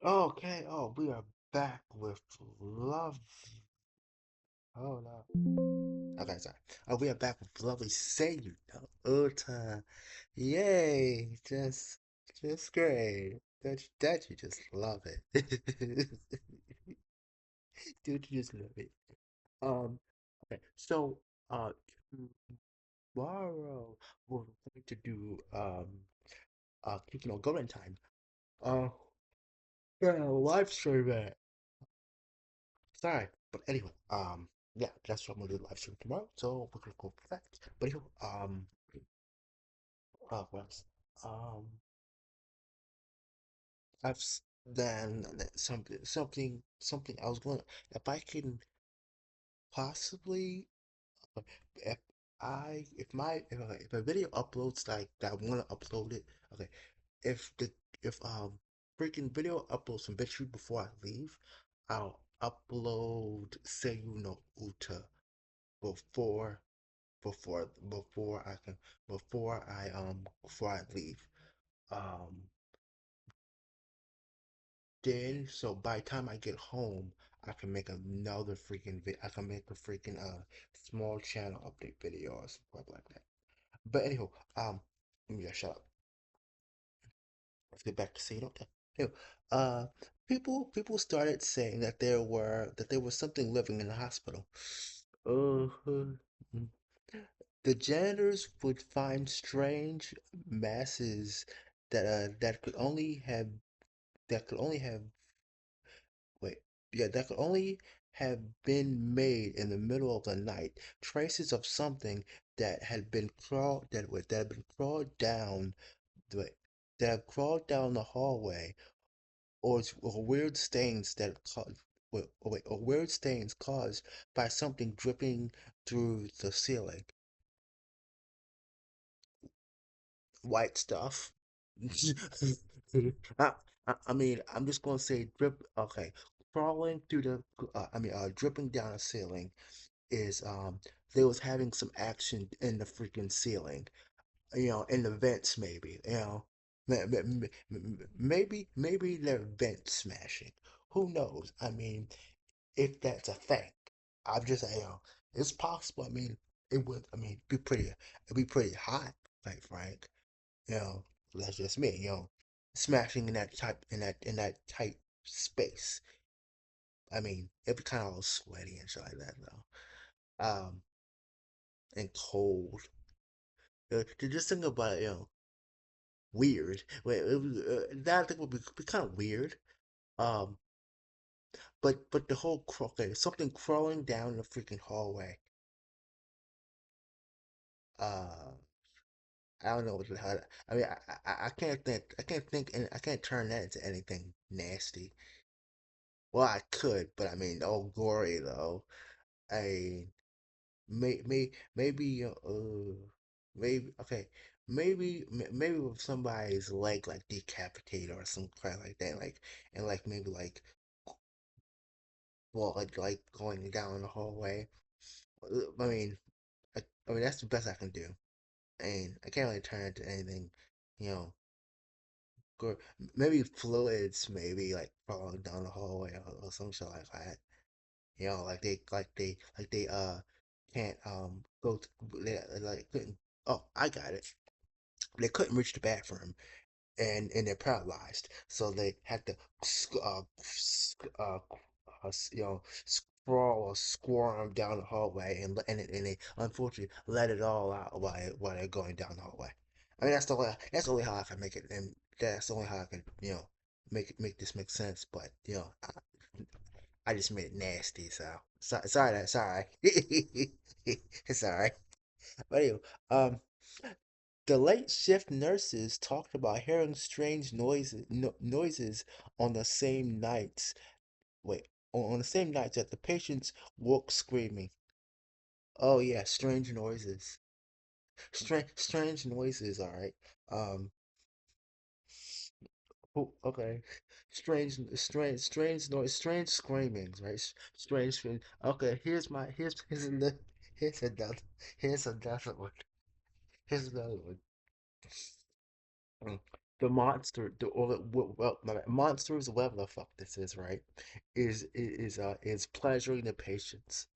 Okay, oh, we are back with love. Oh no. Okay, sorry. Oh, we are back with lovely Savior. Uta. Yay! Just great. That you just love it. Dude, you just love it. Um, okay, so, uh, tomorrow we're going to do, keeping on going time. Uh, yeah, live stream it. Sorry, but anyway, yeah, that's what I'm gonna do live stream tomorrow. So we're gonna go for that. But anyway, what else? Um, then something I was going. If I can possibly, if if a video uploads like that, I want to upload it. Okay, if the if freaking video uploads some bitchy before I leave, I'll upload Say You Know Uta before before I can before I leave. Um then so by the time I get home I can make another freaking I can make a freaking small channel update video or something like that. But anyhow, let me just shut up. Let's get back to saying okay. Anyway, uh people started saying that there was something living in the hospital. Uh, the janitors would find strange masses that could only have wait that could only have been made in the middle of the night. Traces of something that had been crawled down wait, that had crawled down the hallway, or weird stains or weird stains caused by something dripping through the ceiling. White stuff. I, I mean, I'm just gonna say drip. Okay, crawling through dripping down the ceiling is they was having some action in the freaking ceiling. In the vents maybe. Maybe they're vent smashing. Who knows? I mean, if that's a thing, I'm just saying, it's possible. I mean, it would. I mean, it'd be pretty hot, like Frank. You know, that's just me, smashing in that tight space. I mean, it'd be kind of all sweaty and shit like that though. And cold. To just think about it, weird. Wait, that I think would be kind of weird. Um, but the whole okay, something crawling down the freaking hallway. Uh, I don't know what the hell. I mean, I can't turn that into anything nasty. Well, I could, but I mean, oh, gory though. I maybe maybe okay, maybe with somebody's leg like decapitated or some crap like that, like and like maybe like well like going down the hallway. I mean, I mean that's the best I can do, and I can't really turn it into anything, you know. Or maybe fluids, maybe like falling down the hallway or some shit like that. Like they can't go to, they like couldn't. Oh, I got it. They couldn't reach the bathroom, and they're paralyzed, so they had to sprawl or squirm down the hallway, and they unfortunately let it all out while they're going down the hallway. I mean that's the only how I can make it, and that's the only how I can make this make sense. But I just made it nasty, sorry. Sorry. But anyway, um, the late shift nurses talked about hearing strange noises on the same nights. Wait, on the same nights that the patients woke screaming. Oh yeah, strange noises. Strange noises. All right. Um. Okay. Strange screamings. Right. Strange. Okay. Here's another. Here's another one. Here's another one. the monster, the or the- well, my bad, monsters, whatever the fuck this is, right? Is pleasuring the patients.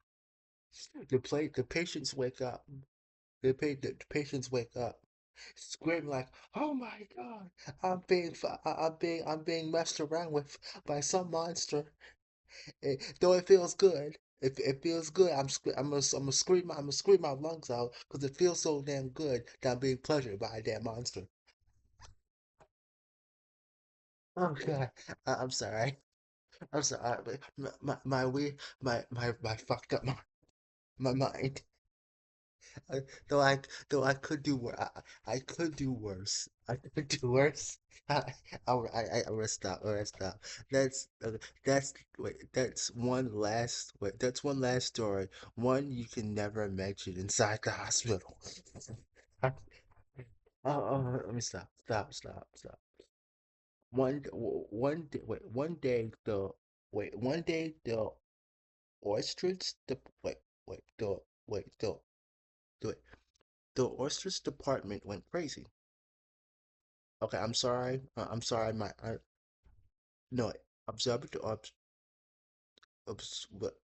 The patients wake up. The patients wake up, scream like, "Oh my God, I'm being messed around with by some monster." Though it feels good, it feels good. I'm gonna scream my lungs out because it feels so damn good that I'm being pleasured by a damn monster. Oh God, I'm sorry. I'm sorry. My fucked up my mind. Uh, though I could do worse. I could do worse. I could do worse. I will stop. I will stop. That's wait. That's one last story. One you can never mention inside the hospital. Let me stop. Stop. One day the oysters the wait the the oysters department went crazy. Okay, I'm sorry. No, observed what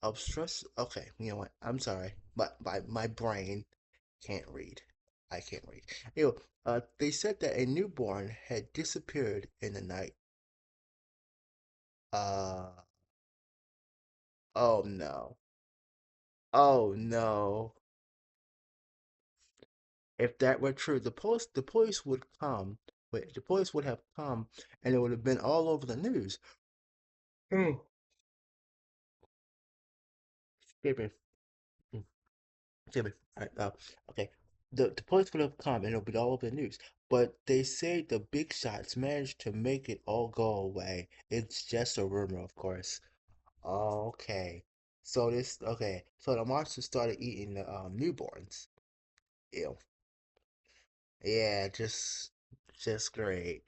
obstress. Okay, you know what? I'm sorry, but my brain can't read. I can't read. They said that a newborn had disappeared in the night. Uh, oh no. Oh no. If that were true, the police would come. Wait, the police would have come, and it would have been all over the news. Oh, excuse me. Excuse me. All right, okay. The police would have come, and it'll be all over the news. But they say the big shots managed to make it all go away. It's just a rumor, of course. Okay. So the monsters started eating the newborns. Ew. Yeah, just great.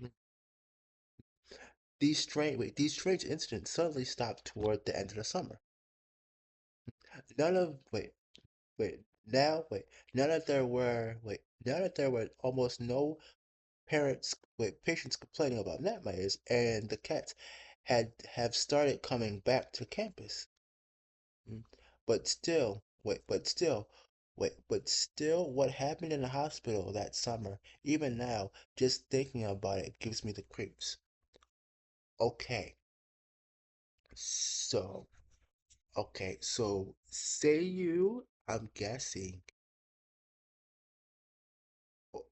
These strange incidents suddenly stopped toward the end of the summer. None of wait now wait Now that there were almost no patients complaining about nightmares, and the cats have started coming back to campus. Mm. But still, what happened in the hospital that summer, even now, just thinking about it gives me the creeps. Okay, so, so say I'm guessing, oh,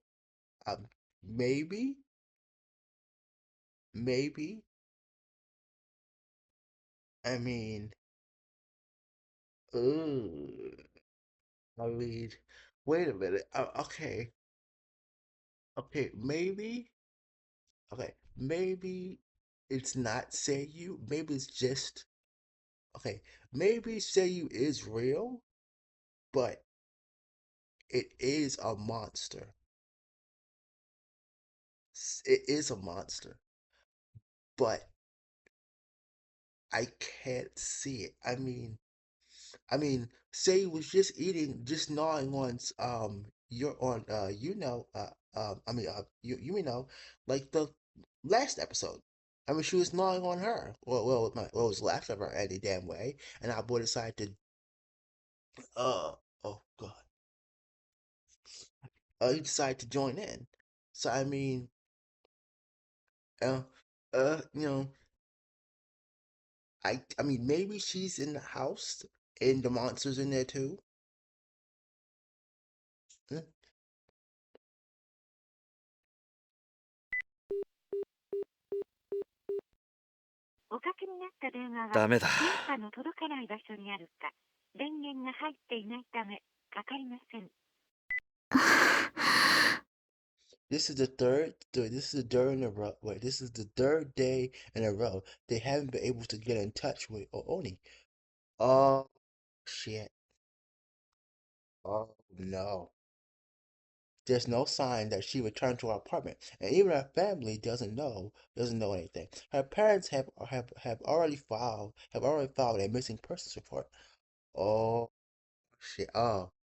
um, maybe, maybe, I mean, ugh, I mean, wait a minute. Maybe. Maybe it's not Seiyu. Maybe it's just okay. Maybe Seiyu is real, but it is a monster. It is a monster, but I can't see it. Seiyu was just just gnawing on your on you know, like the last episode. She was gnawing on her. Well, it was left of her any damn way, and our boy decided to oh god, he decided to join in. So uh, you know, maybe she's in the house, and the monsters in there too. Uh, おかけになった電話はダメだ。電波の届かない場所にあるか、電源が入っていないため、かかりません。This is the third in a row. Wait, this is the third day in a row they haven't been able to get in touch with Oni. Oh shit. Oh no. There's no sign that she returned to her apartment, and even her family doesn't know anything. Her parents have already filed a missing persons report. Oh shit. Oh.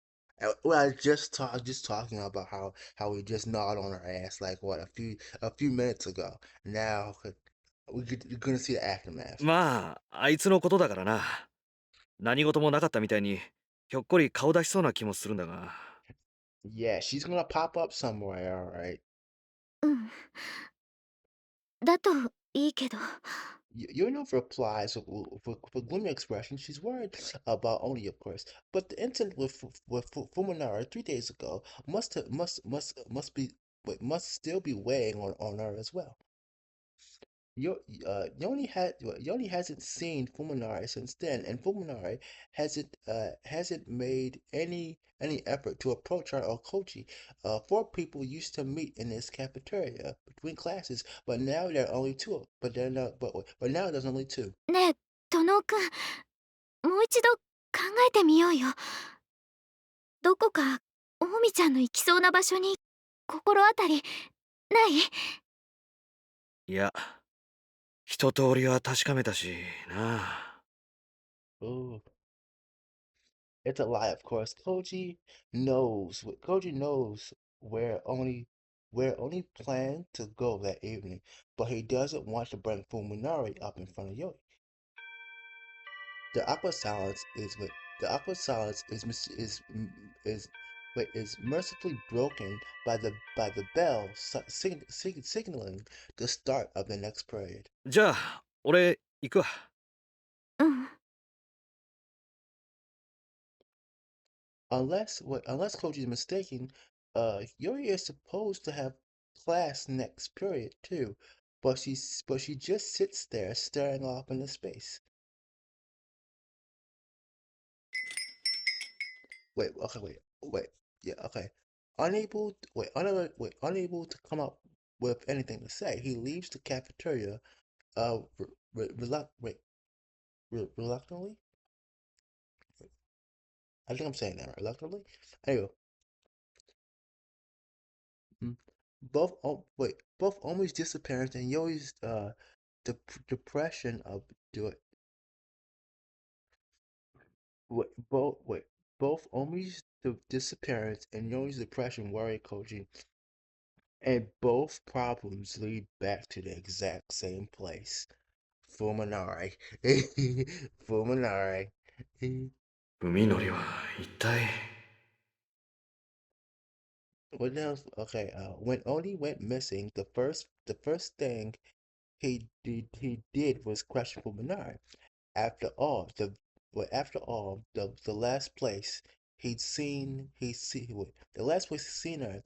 Well, just talking about how we just gnawed on her ass like what a few minutes ago. Now you're gonna see the aftermath. まあ、あいつのことだからな。何事もなかったみたいに、ひょっこり顔出しそうな気もするんだが。Yeah, she's gonna pop up somewhere. All right. うん。だといいけど。Your replies for gloomy expression. She's worried about only, of course, but the incident with Fuminara 3 days ago must still be weighing on her as well. Yoni hasn't seen Fuminari since then, and Fuminari hasn't made any effort to approach her or Kochi. Four people used to meet in this cafeteria between classes, but now there are only two. But now there's only two. ねえ、トノくん、もう一度考えてみようよ。どこか、おみちゃんの行きそうな場所に、心当たり、ない？いや、一通りは確かめたしな。Ooh, it's a lie, of course. Koji knows where only planned to go that evening, but he doesn't want to bring Fuminari up in front of Yoni. The awkward silence is wait. The awkward silence is is mercifully broken by the bell signaling the start of the next period. じゃあ、俺、行くわ。うん。Unless Coach is mistaken, Yuri is supposed to have class next period too, but she just sits there staring off into space. Wait. Yeah, okay. Unable to come up with anything to say, he leaves the cafeteria, reluctantly. I think I'm saying that right, reluctantly. Anyway, mm, both Omi's disappearance and Yoi's depression of do it. Both Omi's disappearance and Yoi's depression worry Koji, and both problems lead back to the exact same place. Fulminari. Fulminari. 海のりは一体。What else? Okay, when Oni went missing, the first thing he did was question Fulminari. After all, the last place the last place he'd seen her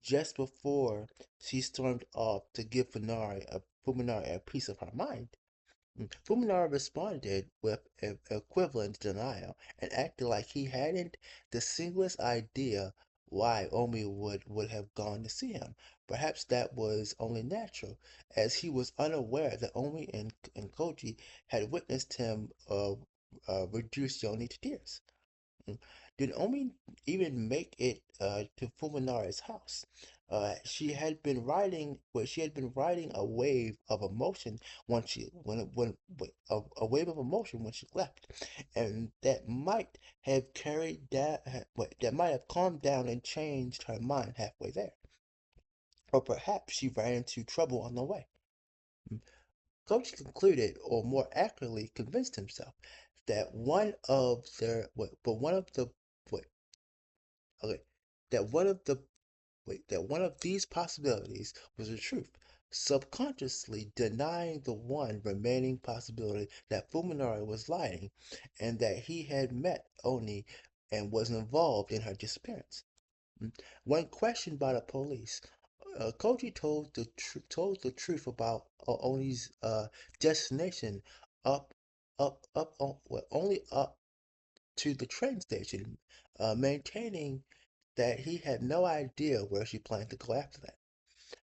just before she stormed off to give Fulminari a piece of her mind. Fuminara responded with equivalent denial and acted like he hadn't the singlest idea why Omi would have gone to see him. Perhaps that was only natural, as he was unaware that Omi and Koji had witnessed him reduce Yoni to tears. Mm. Did Omi even make it to Fuminara's house? She had been riding a wave of emotion a wave of emotion when she left, and that might have calmed down and changed her mind halfway there, or perhaps she ran into trouble on the way. Mm. Coach concluded, or more accurately, convinced himself that one of their what, but one of the what, okay, that one of the that one of these possibilities was the truth, subconsciously denying the one remaining possibility that Fuminari was lying, and that he had met Oni and was involved in her disappearance. When questioned by the police, Koji told the truth about Oni's destination up only up to the train station, maintaining that he had no idea where she planned to go after that.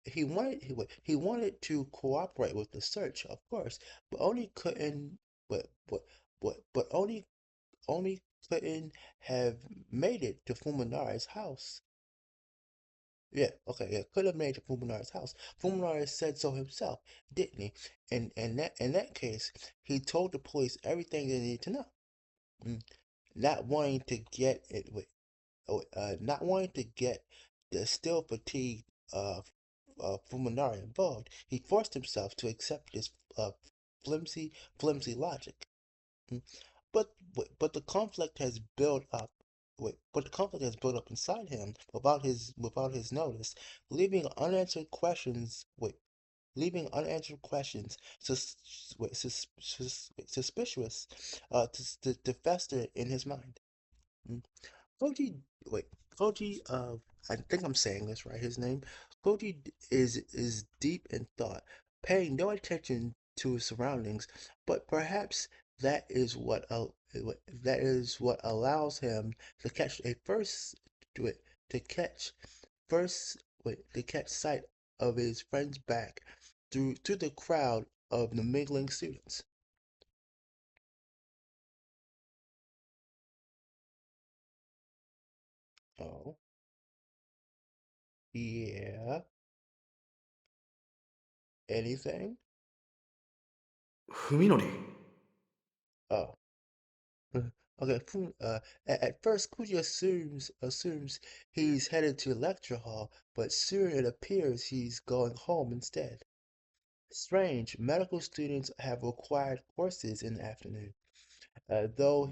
He wanted to cooperate with the search, of course, but only couldn't but only couldn't have made it to Fuminari's house. Yeah, okay, yeah, could have made it to Fuminari's house. Fuminari said so himself, didn't he? And in that case, he told the police everything they needed to know. Mm, Not wanting to get it. not wanting to get the still fatigued Fuminari involved, he forced himself to accept this flimsy, flimsy logic. Mm. But the conflict has built up. But the conflict has built up inside him without his notice, leaving unanswered questions. Leaving unanswered questions suspicious to fester in his mind. Mm. Koji, wait, Koji, I think I'm saying this right, his name. Koji is deep in thought, paying no attention to his surroundings, but perhaps that is that is what allows him to catch a first wait, to catch to catch sight of his friend's back through the crowd of the mingling students. Oh, yeah. Anything? 文則。Oh. Okay, at first Kuji assumes he's headed to the lecture hall, but soon it appears he's going home instead. Strange, medical students have required courses in the afternoon. Though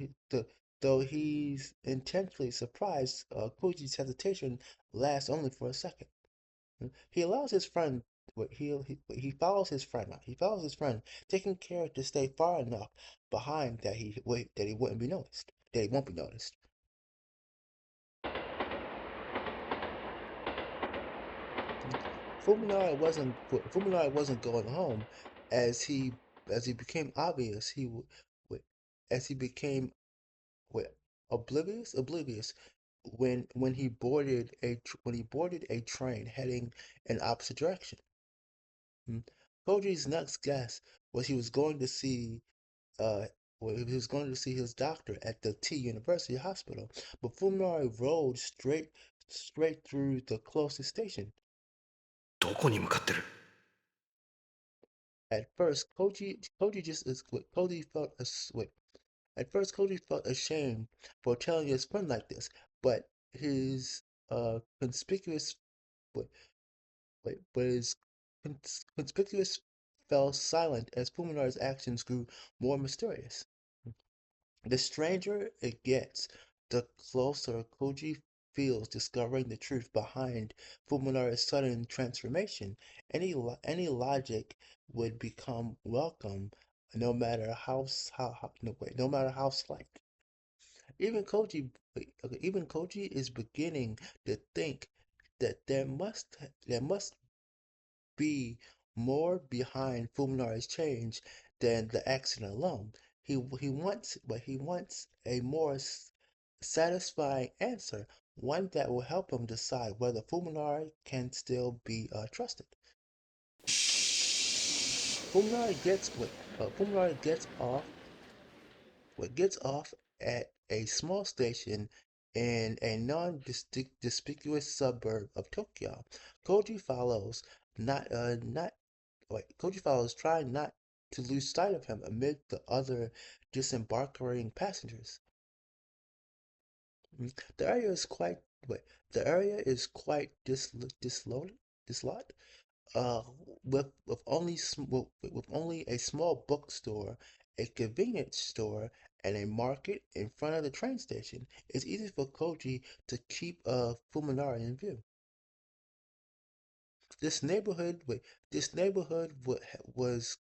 he's intensely surprised, Kuji's hesitation lasts only for a second. He allows his friend. He follows his friend. He follows his friend, taking care to stay far enough behind that he wouldn't be noticed. That he won't be noticed. Fuminari wasn't going home, as he became obvious. As he became what, oblivious when he boarded a train heading in opposite direction. Mm. Koji's next guess was uh he was going to see his doctor at the T University Hospital, but Fuminari rode straight through the closest station. どこに向かってる？ At first, Koji just is Koji felt wait. At first, Koji felt ashamed for telling his friend like this, but his conspicuous wait, but his conspicuous fell silent as Fuminari's actions grew more mysterious. The stranger it gets, the closer Koji feels discovering the truth behind Fuminari's sudden transformation. Any logic would become welcome, no matter how no, wait, no matter how slight. Even Koji is beginning to think that there must be more behind Fuminari's change than the accident alone. He wants a more satisfying answer, one that will help him decide whether Fuminari can still be trusted. Fuminari gets off at a small station in a non-conspicuous suburb of Tokyo. Koji follows, not Koji follows, trying not to lose sight of him amid the other disembarking passengers. Mm. The area is quite wait, the area is quite dislot, uh, with only a small bookstore, a convenience store, and a market in front of the train station. It's easy for Koji to keep Fuminari in view. This neighborhood, wait, this neighborhood was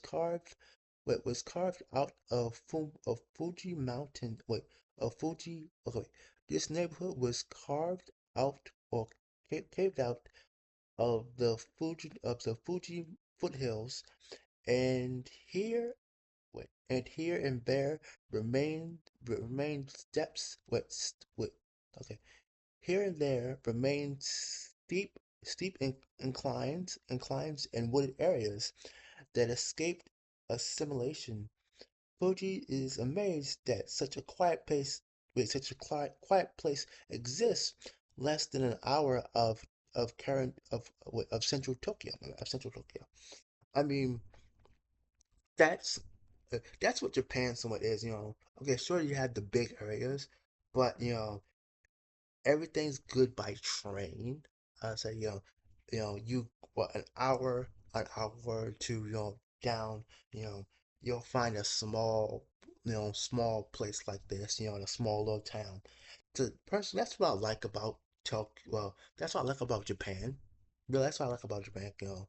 carved, was carved out of Fuji Mountain. Of Fuji. Okay, wait. This neighborhood was carved out or caved out of the Fuji foothills, and here and there remained steps. Okay, here and there remained steep inclines and wooded areas that escaped assimilation. Fuji is amazed that such a quiet place exists less than an hour of current of central Tokyo. I mean, that's that's what Japan somewhat is. Okay, sure you have the big areas, but everything's good by train. I say, you what an hour to down, you know, you'll find a small, small place like this, in a small little town. That's what I like about Tokyo. Well, that's what I like about Japan. Really, that's what I like about Japan. You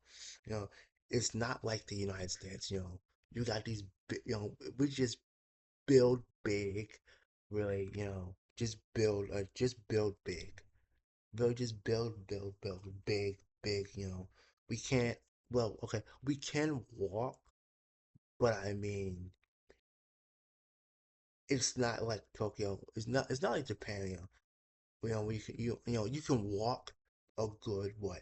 know, it's not like the United States. You got these, we just build big, really. Just build big. Really, just build big, big. We can't. Well, okay, we can walk, but I mean, it's not like Tokyo. It's not like Japan. You can walk a good what?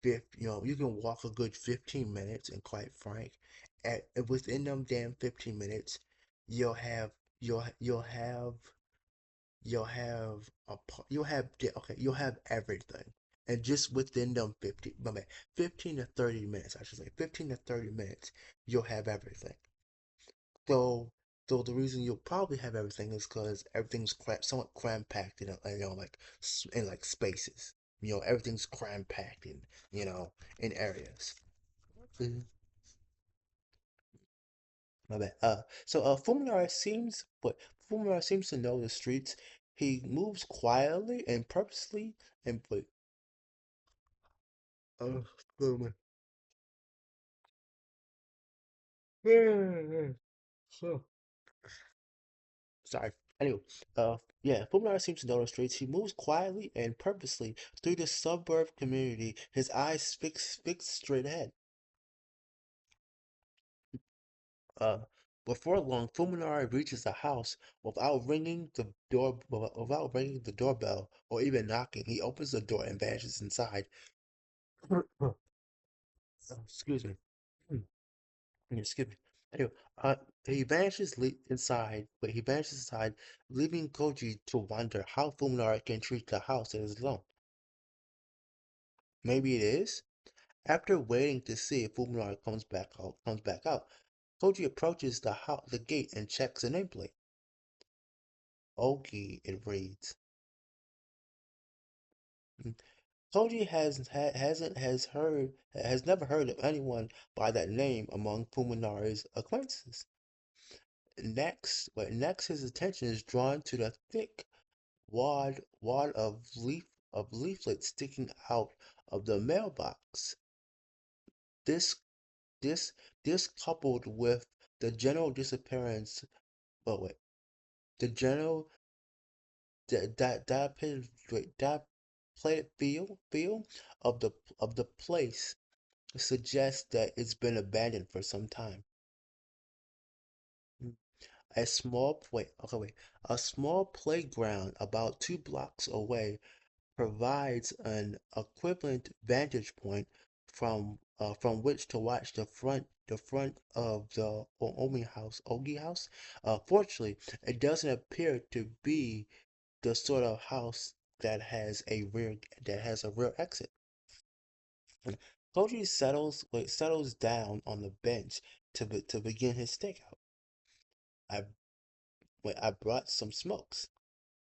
You can walk a good 15 minutes, and quite frank, within them damn 15 minutes, you'll have you'll have you'll have everything. And just within them 15 to 30 minutes, I should say 15 to 30 minutes, you'll have everything. So, so the reason you'll probably have everything is because everything's somewhat cram packed in, like in like spaces. Everything's cram packed in areas. Mhm. My bad. Fuminara seems to know the streets. He moves quietly and purposely, and but uh, um, so sorry. Anyway, yeah, Fuminara seems to know the streets. He moves quietly and purposely through the suburb community, his eyes fixed straight ahead. Uh, Before long, Fuminara reaches the house without ringing the doorbell or even knocking. He opens the door and vanishes inside. Excuse me. Excuse me. Anyway, he vanishes inside, leaving Koji to wonder how Fuminara can treat the house as his own. Maybe it is? After waiting to see if Fuminara comes back out, Koji approaches the gate and checks the nameplate. Ogi, it reads. Mm. Koji has never heard of anyone by that name among Fuminari's acquaintances. Next, his attention is drawn to the thick wad of leaflets sticking out of the mailbox. This this this coupled with the general disappearance, oh wait, the general that feel of the place suggests that it's been abandoned for some time. Mm. A small playground about 2 blocks away provides an equivalent vantage point from which to watch the front of the Ogi house. Fortunately, it doesn't appear to be the sort of house that has a rear exit. And Koji settles down on the bench to begin his stakeout. I I brought some smokes.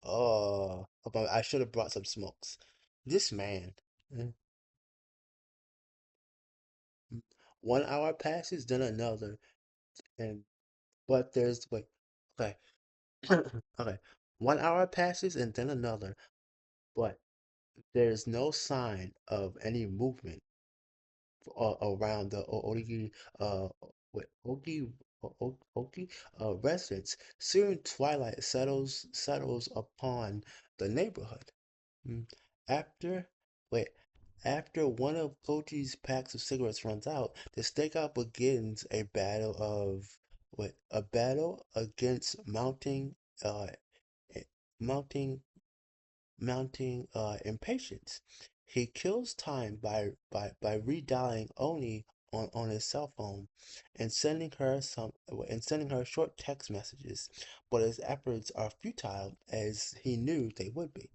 Oh, but I should have brought some smokes. This man. Mm, mm. 1 hour passes, then another, and but there's wait. Okay, okay. 1 hour passes and then another, but there's no sign of any movement around the Ogi Ogi residence. Soon twilight settles upon the neighborhood. Mm. After wait, After one of Koji's packs of cigarettes runs out, the stakeout begins a battle against uh eh, mounting impatience. He kills time by redialing Oni on his cell phone and sending her short text messages, but his efforts are futile as he knew they would be.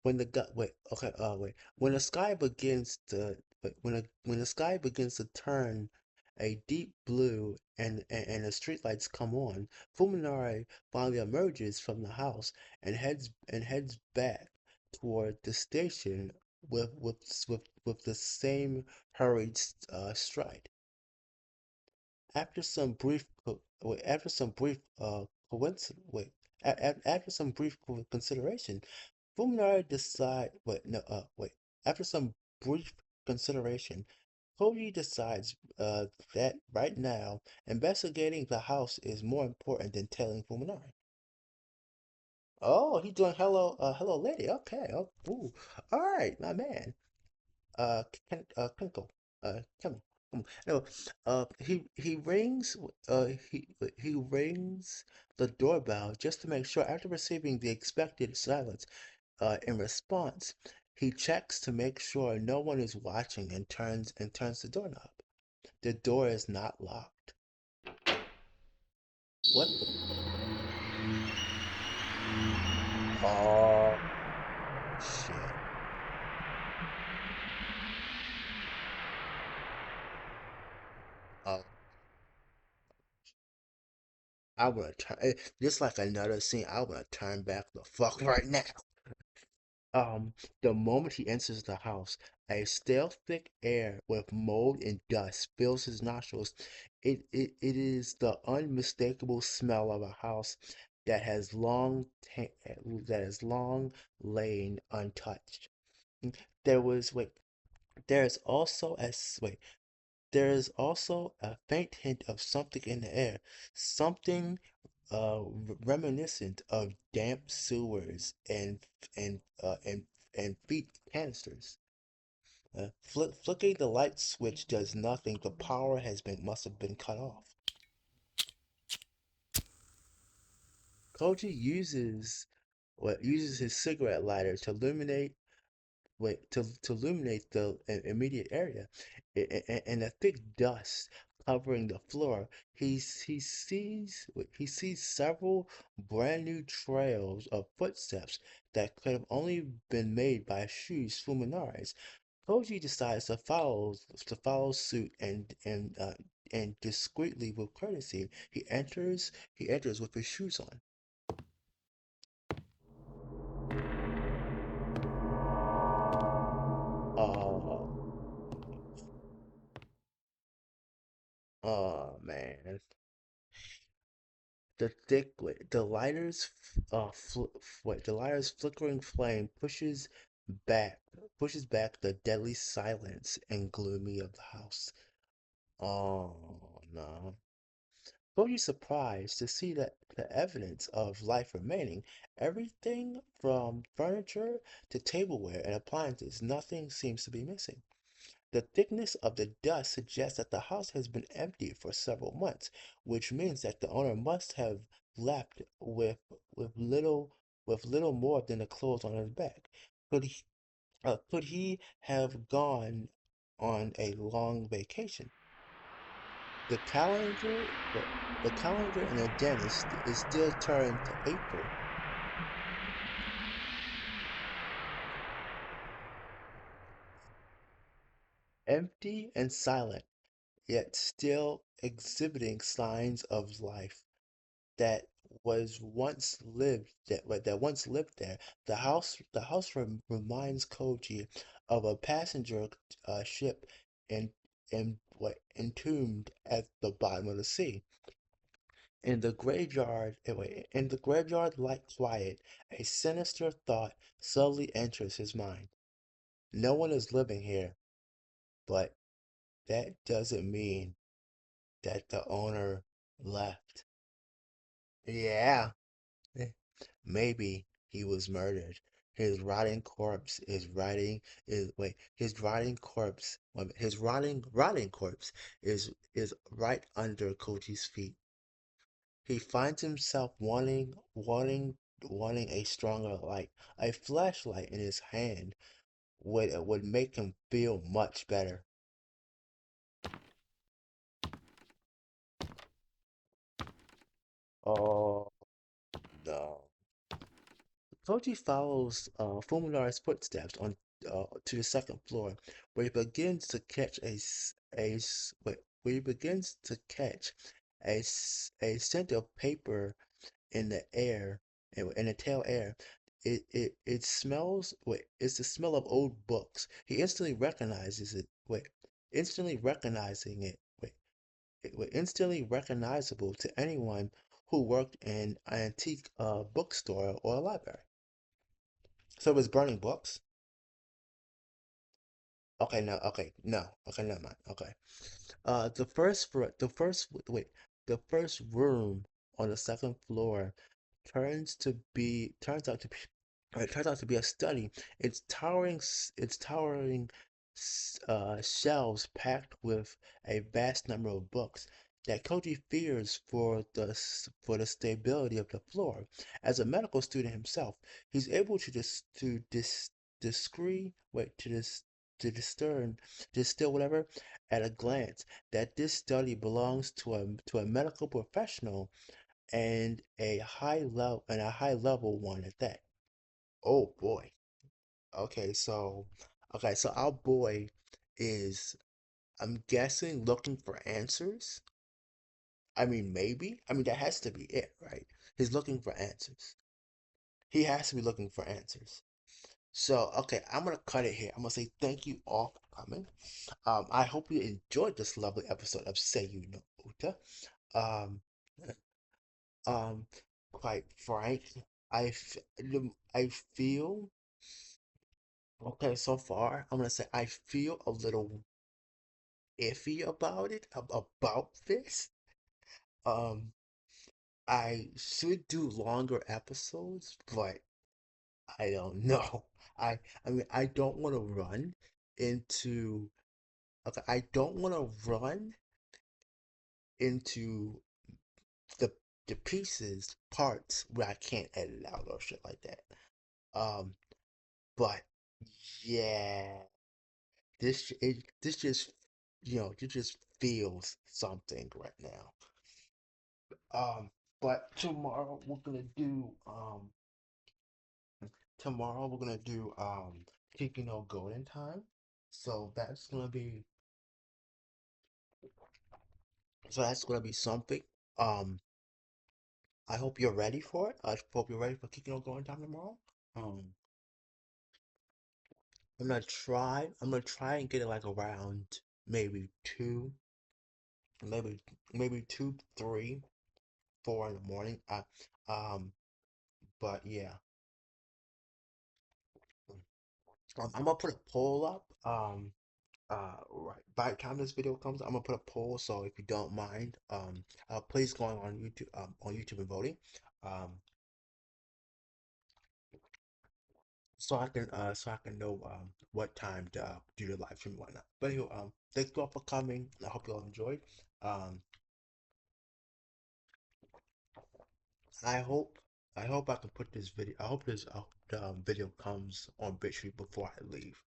When the gu- wait okay wait when the sky begins to wait, when the sky begins to turn a deep blue, and the streetlights come on. Fuminari finally emerges from the house and heads back toward the station with the same hurried stride. After some brief wait, after some brief coincidence wait after some brief consideration, Fuminari decide wait no wait after some brief consideration, Koji decides that right now investigating the house is more important than telling Fuminari. Oh, he's doing hello lady. Okay. Oh, ooh. All right, my man. Kenko, come on, come on. No, he rings, he rings the doorbell just to make sure. After receiving the expected silence, in response, he checks to make sure no one is watching and turns the doorknob. The door is not locked. What the? Oh shit! Oh, I wanna turn. Just like another scene, I wanna turn back the fuck right now. The moment he enters the house, a stale, thick air with mold and dust fills his nostrils. It is the unmistakable smell of a house that has that has long lain untouched. There was wait. There is also a wait. There is also a faint hint of something in the air, something reminiscent of damp sewers and and feet canisters. Flicking the light switch does nothing. The power must have been cut off. Koji uses his cigarette lighter to illuminate the immediate area, and the thick dust covering the floor. He sees several brand new trails of footsteps that could have only been made by shoes Fuminari's. Koji decides to follow suit and discreetly with courtesy he enters with his shoes on. Oh, oh man. The lighter's flickering flame back pushes back the deadly silence and gloomy of the house. Oh no. Cody's surprised to see that the evidence of life remaining. Everything from furniture to tableware and appliances, nothing seems to be missing. The thickness of the dust suggests that the house has been empty for several months, which means that the owner must have left with little with little more than the clothes on his back. Could he have gone on a long vacation? The calendar, the calendar in the dentist is still turned to April, empty and silent, yet still exhibiting signs of life. that that once lived there. The house reminds Koji of a passenger ship and entombed at the bottom of the sea. In the graveyard like quiet, a sinister thought slowly enters his mind. No one is living here, but that doesn't mean that the owner left. Yeah. Maybe he was murdered. His rotting corpse, his rotting corpse is right under Koji's feet. He finds himself wanting a stronger light. A flashlight in his hand would make him feel much better. Oh no. Koji follows Fuminari's footsteps on to the second floor, where he begins to catch when he begins to catch a scent of paper in the air, in the tail air. It smells. Wait, it's the smell of old books. He instantly recognizes it. Wait, instantly recognizing it. Wait, it was instantly recognizable to anyone who worked in an antique bookstore or a library. So it was burning books. Okay, no, okay, no, okay, never mind. Okay. Wait, the first room on the second floor turns out to be it turns out to be a study. Its towering shelves packed with a vast number of books that Koji fears for the stability of the floor. As a medical student himself, he's able to discrete wait to discern distill whatever at a glance that this study belongs to a medical professional and a high level one at that. Oh boy. Okay, so our boy is, I'm guessing, looking for answers. I mean, maybe. I mean, that has to be it, right? He's looking for answers. He has to be looking for answers. So, okay, I'm gonna cut it here. I'm gonna say thank you all for coming. I hope you enjoyed this lovely episode of Say You Know Uta. Um, um, quite frank, I feel okay so far. I'm gonna say I feel a little iffy about about this. Um, I should do longer episodes, but I don't know. I mean, I don't want to run into okay, I don't want to run into the the pieces, parts where I can't edit out or shit like that. Um, but yeah, this just it just feels something right now. But tomorrow we're gonna do kicking on golden time. So that's gonna be something. Um, I hope you're ready for it. I hope you're ready for kicking on golden time tomorrow. Um, I'm gonna try and get it like around maybe two, maybe maybe two, three, 4 in the morning. Um, but yeah. I'm gonna put a poll up. Right. By the time this video comes, I'm gonna put a poll. So if you don't mind, please go on YouTube and voting. Um, so I can know what time to do the live stream and whatnot. But anyway, thank you all for coming. I hope you all enjoyed. Um, I hope I hope I can put this video. I hope this video comes on BitChute before I leave,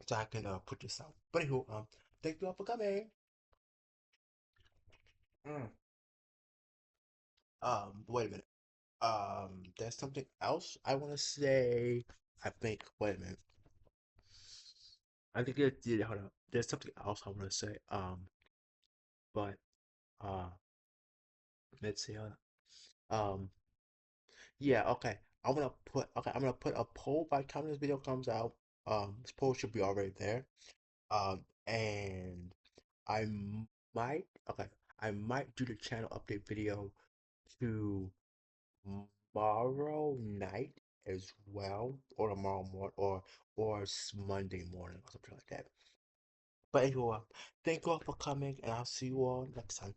so I can put this out. But anyway, thank you all for coming. Mm. Wait a minute. There's something else I want to say. I think. Wait a minute. I think hold on. There's something else I want to say. But uh, let's see. Hold on. Yeah. Okay. I'm gonna put a poll by the time this video comes out. This poll should be already there. And I might. Okay. I might do the channel update video to tomorrow night as well, or tomorrow morning, or Monday morning, or something like that. But anyway, thank you all for coming, and I'll see you all next time.